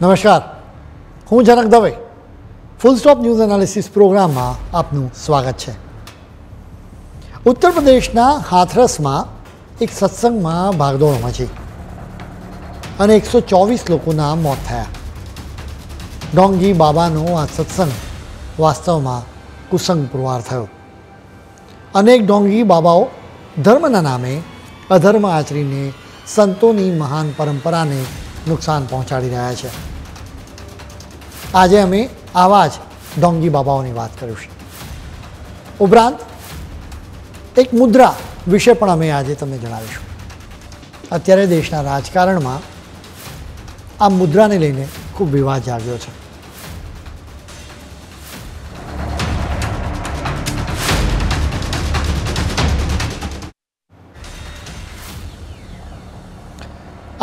નમસ્કાર, હું Janak Dave. Full stop news analysis પ્રોગ્રામમાં આપનું સ્વાગત છે. ઉત્તર પ્રદેશના હાથરસમાં એક સત્સંગમાં ભાગદોડ મચી અને 124 લોકોના મોત થયા. ઢોંગી બાબાનો આ સત્સંગ વાસ્તવમાં કુસંગ પુરવાર થયો. અનેક ઢોંગી બાબાઓ ધર્મના નામે અધર્મ આચરીને સંતોની મહાન પરંપરાને નુકસાન પહોંચાડી રહ્યા છે. આજે અમે આવા જ ઢોંગી બાબાઓની વાત કરીશું. ઉપરાંત એક મુદ્રા વિશે પણ અમે આજે તમને જણાવીશું. અત્યારે દેશના રાજકારણમાં આ મુદ્રાને લઈને ખૂબ વિવાદ જાગ્યો છે.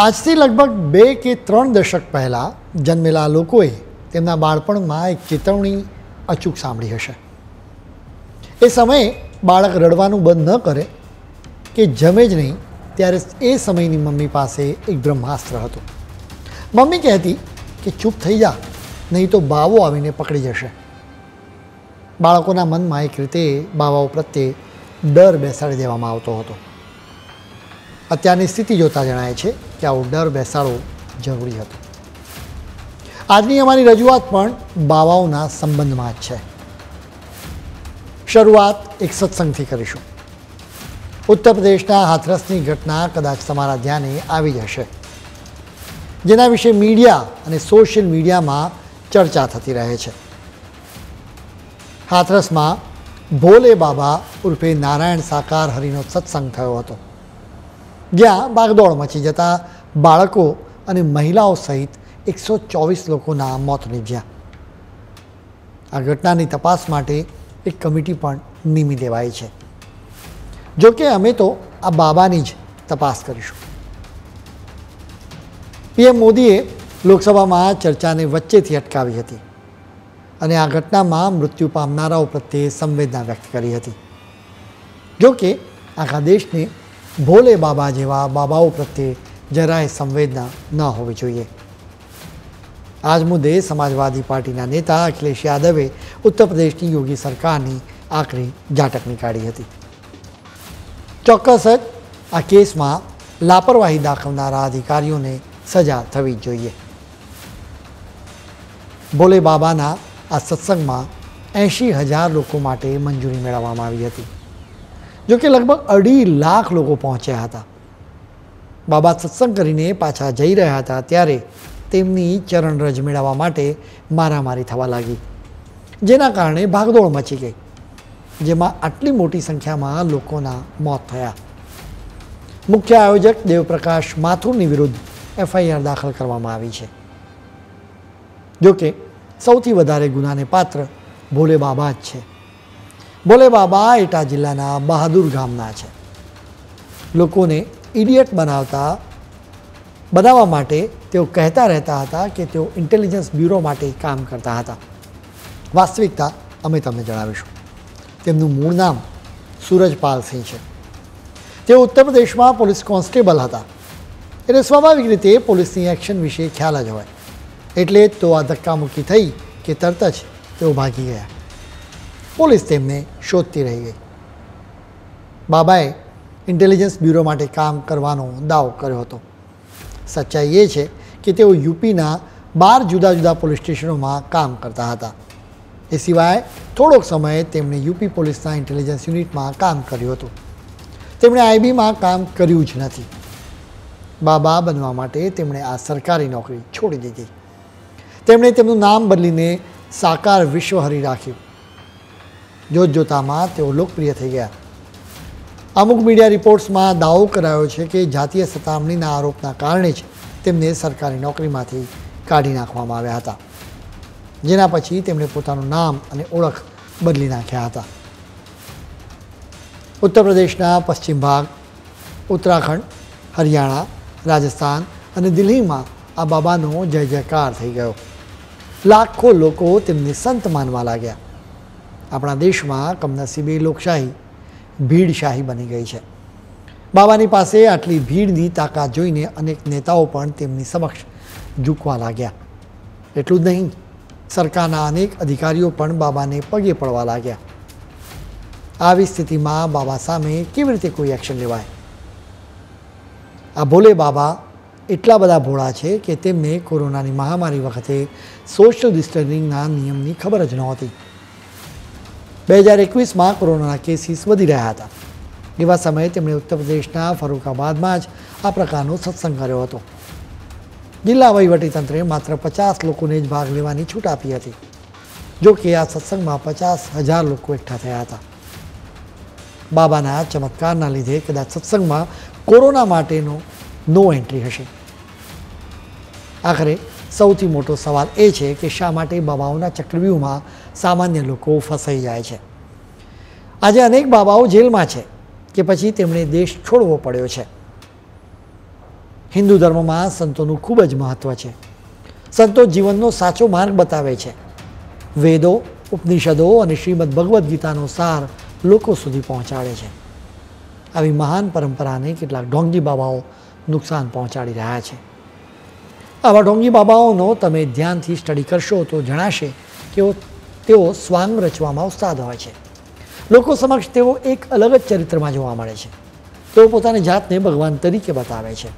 આજથી લગભગ 2 કે 3 દશક પહેલાં જન્મેલા લોકોએ તેમના બાળપણમાં એક ચેતવણી અચૂક સાંભળી હશે. એ સમયે બાળક રડવાનું બંધ ન કરે કે જમે જ નહીં, ત્યારે એ સમયની મમ્મી પાસે એક બ્રહ્માસ્ત્ર હતું. મમ્મી કહેતી કે ચૂપ થઈ જા, નહીં તો બાવો આવીને પકડી જશે. બાળકોના મનમાં એક રીતે બાવાઓ પ્રત્યે ડર બેસાડી દેવામાં આવતો હતો. અત્યારની સ્થિતિ જોતાં જણાય છે કે આવો ડર બેસાડવો જરૂરી હતો. આજની અમારી રજૂઆત પણ બાવાઓના સંબંધમાં જ છે. શરૂઆત એક સત્સંગથી કરીશું. ઉત્તર પ્રદેશના હાથરસની ઘટના કદાચ તમારા ધ્યાને આવી જશે, જેના વિશે મીડિયા અને સોશિયલ મીડિયામાં ચર્ચા થતી રહે છે. હાથરસમાં ભોલે બાબા ઉર્ફે નારાયણ સાકાર હરિનો સત્સંગ થયો હતો, જ્યાં ભાગદોડ મચી જતા બાળકો અને મહિલાઓ સહિત 124 લોકોના મોત નીપજ્યા. આ ઘટનાની તપાસ માટે એક કમિટી પણ નિમી દેવાઈ છે. જોકે અમે તો આ બાબાની જ તપાસ કરીશું. પીએમ મોદીએ લોકસભામાં ચર્ચાને વચ્ચેથી અટકાવી હતી અને આ ઘટનામાં મૃત્યુ પામનારાઓ પ્રત્યે સંવેદના વ્યક્ત કરી હતી. જોકે આખા દેશને ભોલે બાબા જેવા બાબાઓ પ્રત્યે જરાય સંવેદના ન હોવી જોઈએ. આ જ મુદ્દે સમાજવાદી પાર્ટીના નેતા અખિલેશ યાદવે ઉત્તર પ્રદેશની યોગી સરકારની આકરી ઝાટકણી કાઢી હતી. ચોક્કસ જ આ કેસમાં લાપરવાહી દાખવનારા અધિકારીઓને સજા થવી જ જોઈએ. ભોલે બાબાના આ સત્સંગમાં 80,000 લોકો માટે મંજૂરી મેળવવામાં આવી હતી. જોકે લગભગ 2.5 લાખ લોકો પહોંચ્યા હતા. બાબા સત્સંગ કરીને પાછા જઈ રહ્યા હતા ત્યારે તેમની ચરણરજ મેળવવા માટે મારામારી થવા લાગી, જેના કારણે ભાગદોડ મચી ગઈ, જેમાં આટલી મોટી સંખ્યામાં લોકોના મોત થયા. મુખ્ય આયોજક દેવપ્રકાશ માથુરની વિરુદ્ધ FIR દાખલ કરવામાં આવી છે. જોકે સૌથી વધારે ગુનાને પાત્ર ભોલે બાબા જ છે. ભોલે બાબા એટા જિલ્લાના બહાદુર ગામના છે. લોકોને ઇડિયટ બનાવવા માટે તેઓ કહેતા રહેતા હતા કે તેઓ ઇન્ટેલિજન્સ બ્યુરો માટે કામ કરતા હતા. વાસ્તવિકતા અમે તમને જણાવીશું. તેમનું મૂળ નામ સૂરજપાલ સિંહ છે. તેઓ ઉત્તર પ્રદેશમાં પોલીસ કોન્સ્ટેબલ હતા, એટલે સ્વાભાવિક રીતે પોલીસની એક્શન વિશે ખ્યાલ જ હોય. એટલે તો આ ધક્કામુક્કી થઈ કે તરત જ તેઓ ભાગી ગયા. પોલીસ તેમને શોધતી રહી ગઈ. બાબાએ ઇન્ટેલિજન્સ બ્યુરો માટે કામ કરવાનો દાવો કર્યો હતો. સચ્ચાઈ એ છે કે તેઓ યુપીના 12 જુદા જુદા પોલીસ સ્ટેશનોમાં કામ કરતા હતા. એ સિવાય થોડોક સમય તેમણે યુપી પોલીસના ઇન્ટેલિજન્સ યુનિટમાં કામ કર્યું હતું. તેમણે IBમાં કામ કર્યું જ નથી. બાબા બનવા માટે તેમણે આ સરકારી નોકરી છોડી દીધી. તેમણે તેમનું નામ બદલીને સાકાર વિશ્વહરી રાખ્યું. જોતજોતામાં તેઓ લોકપ્રિય થઈ ગયા. અમુક મીડિયા રિપોર્ટ્સમાં દાવો કરાયો છે કે જાતીય સતામણીના આરોપના કારણે જ તેમને સરકારી નોકરીમાંથી કાઢી નાખવામાં આવ્યા હતા, જેના પછી તેમણે પોતાનું નામ અને ઓળખ બદલી નાખ્યા હતા. ઉત્તર પ્રદેશના પશ્ચિમ ભાગ, ઉત્તરાખંડ, હરિયાણા, રાજસ્થાન અને દિલ્હીમાં આ બાબાનો જય જયકાર થઈ ગયો. લાખો લોકો તેમને સંત માનવા લાગ્યા. આપણા દેશમાં કમનસીબે લોકશાહી ભીડશાહી બની ગઈ છે. બાબાની પાસે આટલી ભીડની તાકાત જોઈને અનેક નેતાઓ પણ તેમની સમક્ષ ઝૂકવા લાગ્યા. એટલું જ નહીં, સરકારના અનેક અધિકારીઓ પણ બાબાને પગે પડવા લાગ્યા. આવી સ્થિતિમાં બાબા સામે કેવી રીતે કોઈ એક્શન લેવાય? આ ભોલે બાબા એટલા બધા ભોળા છે કે તેમને કોરોનાની મહામારી વખતે સોશિયલ ડિસ્ટન્સિંગના નિયમની ખબર જ નહોતી. 2021માં કોરોનાના કેસીસ વધી રહ્યા હતા. એવા સમયે તેમણે ઉત્તર પ્રદેશના ફરુખાબાદમાં જ આ પ્રકારનો સત્સંગ કર્યો હતો. જિલ્લા વહીવટીતંત્રે માત્ર 50 લોકોને જ ભાગ લેવાની છૂટ આપી હતી. જો કે આ સત્સંગમાં 50,000 લોકો એકઠા થયા હતા. બાબાના ચમત્કારના લીધે કદાચ સત્સંગમાં કોરોના માટેનો નો એન્ટ્રી હશે. આખરે સૌથી મોટો સવાલ એ છે કે શા માટે બાબાઓના ચક્રવ્યૂહમાં સામાન્ય લોકો ફસાઈ જાય છે? આજે અનેક બાબાઓ જેલમાં છે કે પછી તેમણે દેશ છોડવો પડ્યો છે. હિન્દુ ધર્મમાં સંતોનું ખૂબ જ મહત્ત્વ છે. સંતો જીવનનો સાચો માર્ગ બતાવે છે. વેદો, ઉપનિષદો અને શ્રીમદ ભગવદ્ ગીતાનો સાર લોકો સુધી પહોંચાડે છે. આવી મહાન પરંપરાને કેટલાક ઢોંગી બાબાઓ નુકસાન પહોંચાડી રહ્યા છે. આવા ઢોંગી બાબાઓનો તમે ધ્યાનથી સ્ટડી કરશો તો જણાશે કે તેઓ સ્વાંગ રચવામાં ઉસ્તાદ હોય છે. લોકો સમક્ષ તેઓ એક અલગ જ ચરિત્રમાં જોવા મળે છે. તેઓ પોતાની જાતને ભગવાન તરીકે બતાવે છે.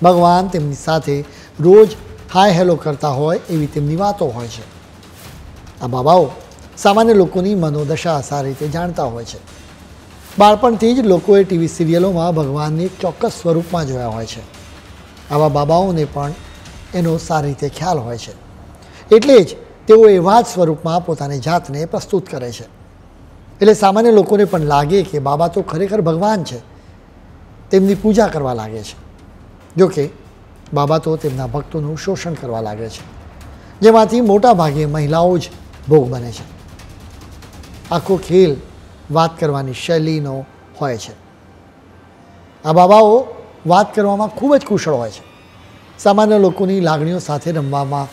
ભગવાન તેમની સાથે રોજ હાય હેલો કરતા હોય એવી તેમની વાતો હોય છે. આ બાબાઓ સામાન્ય લોકોની મનોદશા સારી રીતે જાણતા હોય છે. બાળપણથી જ લોકોએ ટીવી સિરિયલોમાં ભગવાનને એક ચોક્કસ સ્વરૂપમાં જોયા હોય છે. આવા બાબાઓને પણ એનો સારી રીતે ખ્યાલ હોય છે. એટલે જ તેઓ એવા જ સ્વરૂપમાં પોતાની જાતને પ્રસ્તુત કરે છે. એટલે સામાન્ય લોકોને પણ લાગે કે બાબા તો ખરેખર ભગવાન છે. તેમની પૂજા કરવા લાગે છે. જોકે બાબા તો તેમના ભક્તોનું શોષણ કરવા લાગે છે, જેમાંથી મોટા ભાગે મહિલાઓ જ ભોગ બને છે. આખો ખેલ વાત કરવાની શૈલીનો હોય છે. આ બાબાઓ વાત કરવામાં ખૂબ જ કુશળ હોય છે. સામાન્ય લોકોની લાગણીઓ સાથે રમવામાં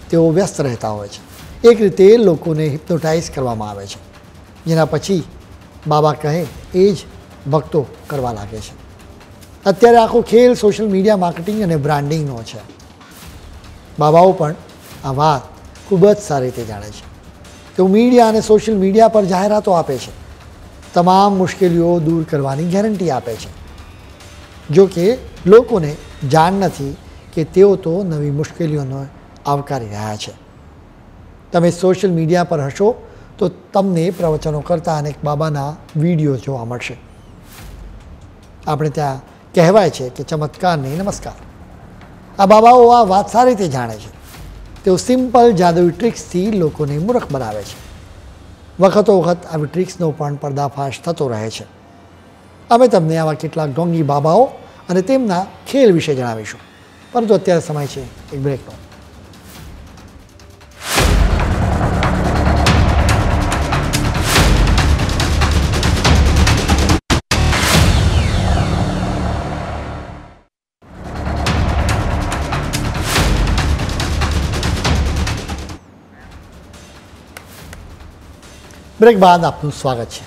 તેઓ વ્યસ્ત રહેતા હોય છે. એક રીતે લોકોને હિપ્નોટાઇઝ કરવામાં આવે છે, જેના પછી બાબા કહે એ જ ભક્તો કરવા લાગે છે. અત્યારે આખો ખેલ સોશિયલ મીડિયા માર્કેટિંગ અને બ્રાન્ડિંગનો છે. બાબાઓ પણ આ વાત ખૂબ જ સારી રીતે જાણે છે. તેઓ મીડિયા અને સોશિયલ મીડિયા પર જાહેરાતો આપે છે. તમામ મુશ્કેલીઓ દૂર કરવાની ગેરંટી આપે છે. જો કે લોકોને જાણ નથી કે તેઓ તો નવી મુશ્કેલીઓને આવકારી રહ્યા છે. તમે સોશિયલ મીડિયા પર હશો તો તમને પ્રવચનો કરતા અનેક બાબાના વિડીયો જોવા મળશે. આપણે ત્યાં કહેવાય છે કે ચમત્કારને નમસ્કાર. આ બાબાઓ આ વાત સારી રીતે જાણે છે. તેઓ સિમ્પલ જાદુઈ ટ્રિક્સથી લોકોને મૂર્ખ બનાવે છે. વખતો વખત આવી ટ્રિક્સનો પણ પર્દાફાશ થતો રહે છે. અમે તમને આવા કેટલાક ઢોંગી બાબાઓ અને તેમના ખેલ વિશે જણાવીશું, પરંતુ અત્યારે સમય છે એક બ્રેકનો. બ્રેક બાદ આપનું સ્વાગત છે.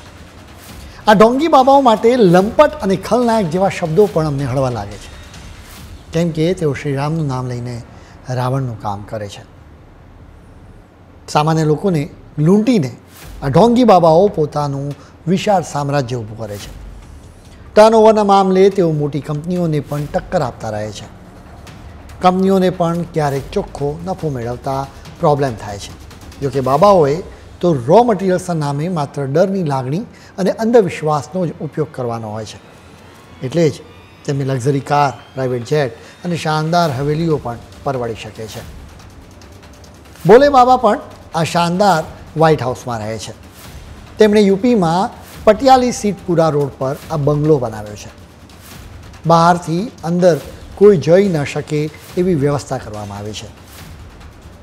આ ઢોંગી બાબાઓ માટે લંપટ અને ખલનાયક જેવા શબ્દો પણ અમને હળવા લાગે છે, કેમ કે તેઓ શ્રીરામનું નામ લઈને રાવણનું કામ કરે છે. સામાન્ય લોકોને લૂંટીને આ ઢોંગી બાબાઓ પોતાનું વિશાળ સામ્રાજ્ય ઊભું કરે છે. ટર્નઓવરના મામલે તેઓ મોટી કંપનીઓને પણ ટક્કર આપતા રહે છે. કંપનીઓને પણ ક્યારેક ચોખ્ખો નફો મેળવતા પ્રોબ્લેમ થાય છે. જોકે બાબાઓએ તો રો મટીરિયલ્સના નામે માત્ર ડરની લાગણી અને અંધવિશ્વાસનો જ ઉપયોગ કરવાનો હોય છે. એટલે જ તેમની લક્ઝરી કાર, પ્રાઇવેટ જેટ અને શાનદાર હવેલીઓ પણ પરવડી શકે છે. ભોલે બાબા પણ આ શાનદાર વ્હાઇટ હાઉસમાં રહે છે. તેમણે યુપીમાં પટિયાલી સીટપુરા રોડ પર આ બંગલો બનાવ્યો છે. બહારથી અંદર કોઈ જઈ ન શકે એવી વ્યવસ્થા કરવામાં આવી છે.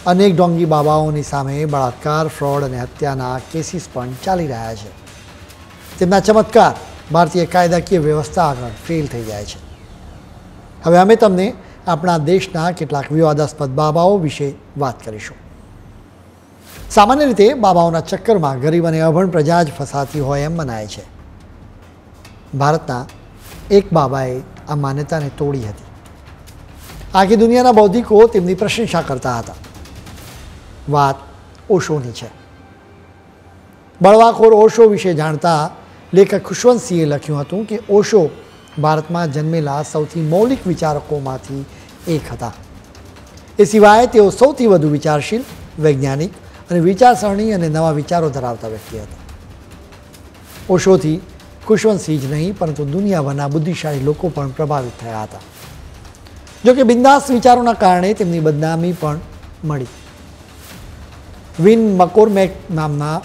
અનેક ઢોંગી બાબાઓની સામે બળાત્કાર, ફ્રોડ અને હત્યાના કેસીસ પણ ચાલી રહ્યા છે. તેમના ચમત્કાર ભારતીય કાયદાકીય વ્યવસ્થા આગળ ફેલ થઈ જાય છે. હવે અમે તમને આપણા દેશના કેટલાક વિવાદાસ્પદ બાબાઓ વિશે વાત કરીશું. સામાન્ય રીતે બાબાઓના ચક્કરમાં ગરીબ અને અભણ પ્રજા જ ફસાતી હોય એમ મનાય છે. ભારતના એક બાબાએ આ માન્યતાને તોડી હતી. આખી દુનિયાના બૌદ્ધિકો તેમની પ્રશંસા કરતા હતા. વાત ઓશોની છે. બળવાખોર ઓશો વિશે જાણતા લેખક ખુશવંતસિંહે લખ્યું હતું કે ઓશો ભારતમાં જન્મેલા સૌથી મૌલિક વિચારકોમાંથી એક હતા. એ સિવાય તેઓ સૌથી વધુ વિચારશીલ, વૈજ્ઞાનિક અને વિચારસરણી અને નવા વિચારો ધરાવતા વ્યક્તિ હતા. ઓશોથી ખુશવંતસિંહ જ નહીં પરંતુ દુનિયાભરના બુદ્ધિશાળી લોકો પણ પ્રભાવિત થયા હતા. જોકે બિંદાસ વિચારોના કારણે તેમની બદનામી પણ મળી. વિન મકોર્મેક નામના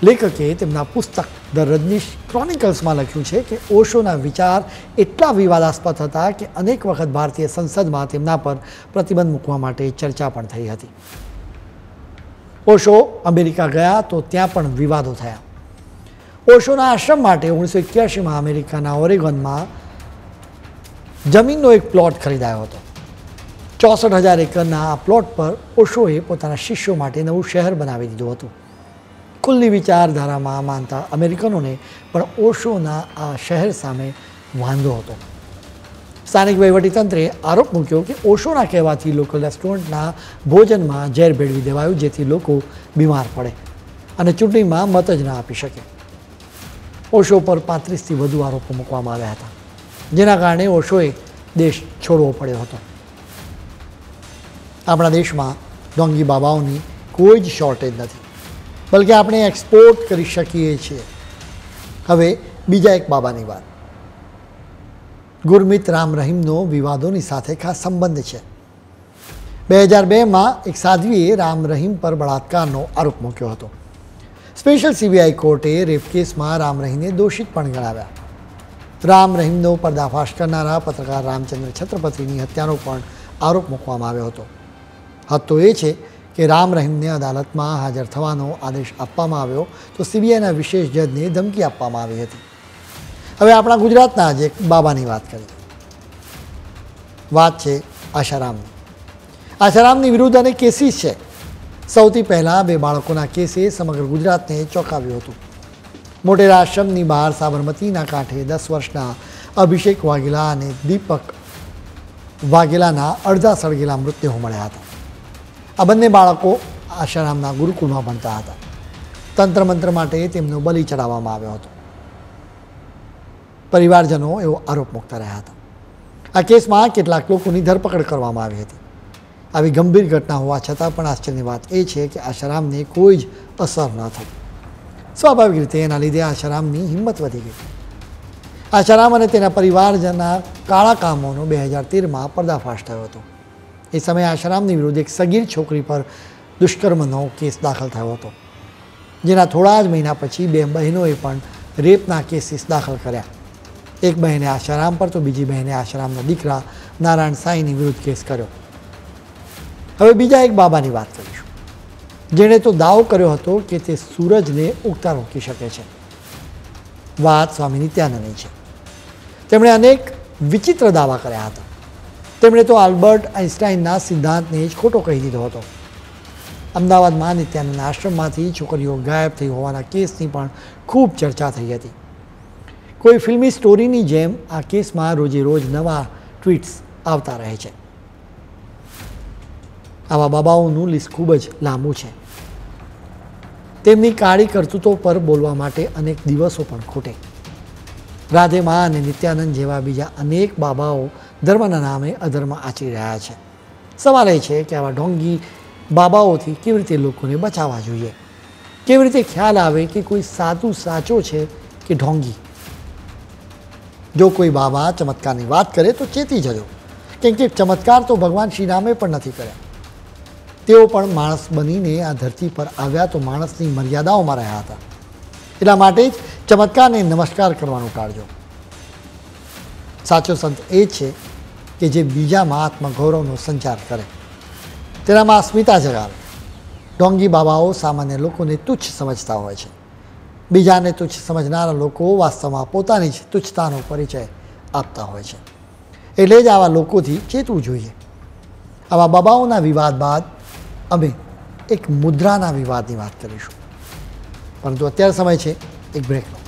લેખકે તેમના પુસ્તક ધ રજનીશ ક્રોનિકલ્સમાં લખ્યું છે કે ઓશોના વિચાર એટલા વિવાદાસ્પદ હતા કે અનેક વખત ભારતીય સંસદમાં તેમના પર પ્રતિબંધ મૂકવા માટે ચર્ચા પણ થઈ હતી. ઓશો અમેરિકા ગયા તો ત્યાં પણ વિવાદો થયા. ઓશોના આશ્રમ માટે 1981માં અમેરિકાના ઓરેગોનમાં જમીનનો એક પ્લોટ ખરીદાયો હતો. 64,000 એકરના આ પ્લોટ પર ઓશોએ પોતાના શિષ્યો માટે નવું શહેર બનાવી દીધું હતું. ખુલ્લી વિચારધારામાં માનતા અમેરિકનોને પણ ઓશોના આ શહેર સામે વાંધો હતો. સ્થાનિક વહીવટીતંત્રે આરોપ મૂક્યો કે ઓશોના કહેવાથી લોકલ રેસ્ટોરન્ટના ભોજનમાં ઝેર ભેળવી દેવાયું જેથી લોકો બીમાર પડે અને ચૂંટણીમાં મત જ ન આપી શકે. ઓશો પર 35થી વધુ આરોપો મૂકવામાં આવ્યા હતા, જેના કારણે ઓશોએ દેશ છોડવો પડ્યો હતો. આપણા દેશમાં ઢોંગી બાબાઓની કોઈ જ શોર્ટેજ નથી, બલકે આપણે એક્સપોર્ટ કરી શકીએ છીએ. હવે બીજા એક બાબાની વાત. ગુરમીત રામ રહીમનો વિવાદોની સાથે ખાસ સંબંધ છે. 2002માં એક સાધ્વીએ રામ રહીમ પર બળાત્કારનો આરોપ મૂક્યો હતો. સ્પેશિયલ સીબીઆઈ કોર્ટે રેપ કેસમાં રામ રહીમને દોષિત પણ ગણાવ્યા. રામ રહીમનો પર્દાફાશ કરનારા પત્રકાર રામચંદ્ર છત્રપતિની હત્યાનો પણ આરોપ મૂકવામાં આવ્યો હતો. હદ તો એ છે કે રામ રહીમને અદાલતમાં હાજર થવાનો આદેશ આપવામાં આવ્યો તો સીબીઆઈના વિશેષ જજને ધમકી આપવામાં આવી હતી. હવે આપણા ગુજરાતના જ એક બાબાની વાત કરીએ. વાત છે આશારામની. આશારામની વિરુદ્ધ અનેક કેસીસ છે. સૌથી પહેલાં 2 બાળકોના કેસે સમગ્ર ગુજરાતને ચોંકાવ્યું હતું. મોટેરા આશ્રમની બહાર સાબરમતીના કાંઠે 10 વર્ષના અભિષેક વાઘેલા અને દીપક વાઘેલાના અડધા સળગેલા મૃતદેહો મળ્યા હતા. આ બંને બાળકો આશારામના ગુરુકુળમાં ભણતા હતા. તંત્ર મંત્ર માટે તેમનો બલિ ચડાવવામાં આવ્યો હતો. પરિવારજનો એવો આરોપ મૂકતા રહ્યા હતા. આ કેસમાં કેટલાક લોકોની ધરપકડ કરવામાં આવી હતી. આવી ગંભીર ઘટના હોવા છતાં પણ આશ્ચર્યની વાત એ છે કે આશારામને કોઈ જ અસર ન થઈ. સ્વાભાવિક રીતે એના લીધે આશારામની હિંમત વધી ગઈ. આશારામ અને તેના પરિવારજનના કાળા કામોનો 2013માં પર્દાફાશ થયો હતો. એ સમયે આશારામની વિરુદ્ધ એક સગીર છોકરી પર દુષ્કર્મનો કેસ દાખલ થયો હતો, જેના થોડા જ મહિના પછી 2 બહેનોએ પણ રેપના કેસીસ દાખલ કર્યા. એક બહેને આશારામ પર તો બીજી બહેને આશારામના દીકરા નારાયણ સાંઈની વિરુદ્ધ કેસ કર્યો. હવે બીજા એક બાબાની વાત કરીશું, જેણે તો દાવો કર્યો હતો કે તે સૂરજને ઉગતા રોકી શકે છે. વાત સ્વામી નિત્યાનંદની છે. તેમણે અનેક વિચિત્ર દાવા કર્યા હતા. તેમણે તો આલ્બર્ટ આઇન્સ્ટાઈનના સિદ્ધાંતને જ ખોટો કહી દીધો હતો. અમદાવાદમાં નિત્યાનંદના આશ્રમમાંથી છોકરીઓ ગાયબ થઈ હોવાના કેસની પણ ખૂબ ચર્ચા થઈ હતી. કોઈ ફિલ્મી સ્ટોરીની જેમ આ કેસમાં રોજે રોજ નવા ટ્વીટ્સ આવતા રહે છે. આવા બાબાઓનું લિસ્ટ ખૂબ જ લાંબુ છે. તેમની કાળી કરતૂતો પર બોલવા માટે અનેક દિવસો પણ ખૂટે. રાધેમા અને નિત્યાનંદ જેવા બીજા અનેક બાબાઓ ધર્મના નામે અધર્મ આચરી રહ્યા છે. સવાલ એ છે કે આવા ઢોંગી બાબાઓથી કેવી રીતે લોકોને બચાવવા જોઈએ. કેવી રીતે ખ્યાલ આવે કે કોઈ સાધુ સાચો છે કે ઢોંગી. જો કોઈ બાબા ચમત્કારની વાત કરે તો ચેતી જજો, કેમ કે ચમત્કાર તો ભગવાન શ્રીરામે પણ નથી કર્યા. તેઓ પણ માણસ બનીને આ ધરતી પર આવ્યા તો માણસની મર્યાદાઓમાં રહ્યા હતા. એટલા માટે જ ચમત્કારને નમસ્કાર કરવાનું ટાળજો. સાચો સંત એ છે કે જે બીજામાં આત્મગૌરવનો સંચાર કરે, તેનામાં અસ્મિતા જગાવે. ઢોંગી બાબાઓ સામાન્ય લોકોને તુચ્છ સમજતા હોય છે. બીજાને તુચ્છ સમજનારા લોકો વાસ્તવમાં પોતાની જ તુચ્છતાનો પરિચય આપતા હોય છે. એટલે જ આવા લોકોથી ચેતવું જોઈએ. આવા બાબાઓના વિવાદ બાદ અમે એક મુદ્રાના વિવાદની વાત કરીશું, પરંતુ અત્યારે સમય છે એક બ્રેકનો.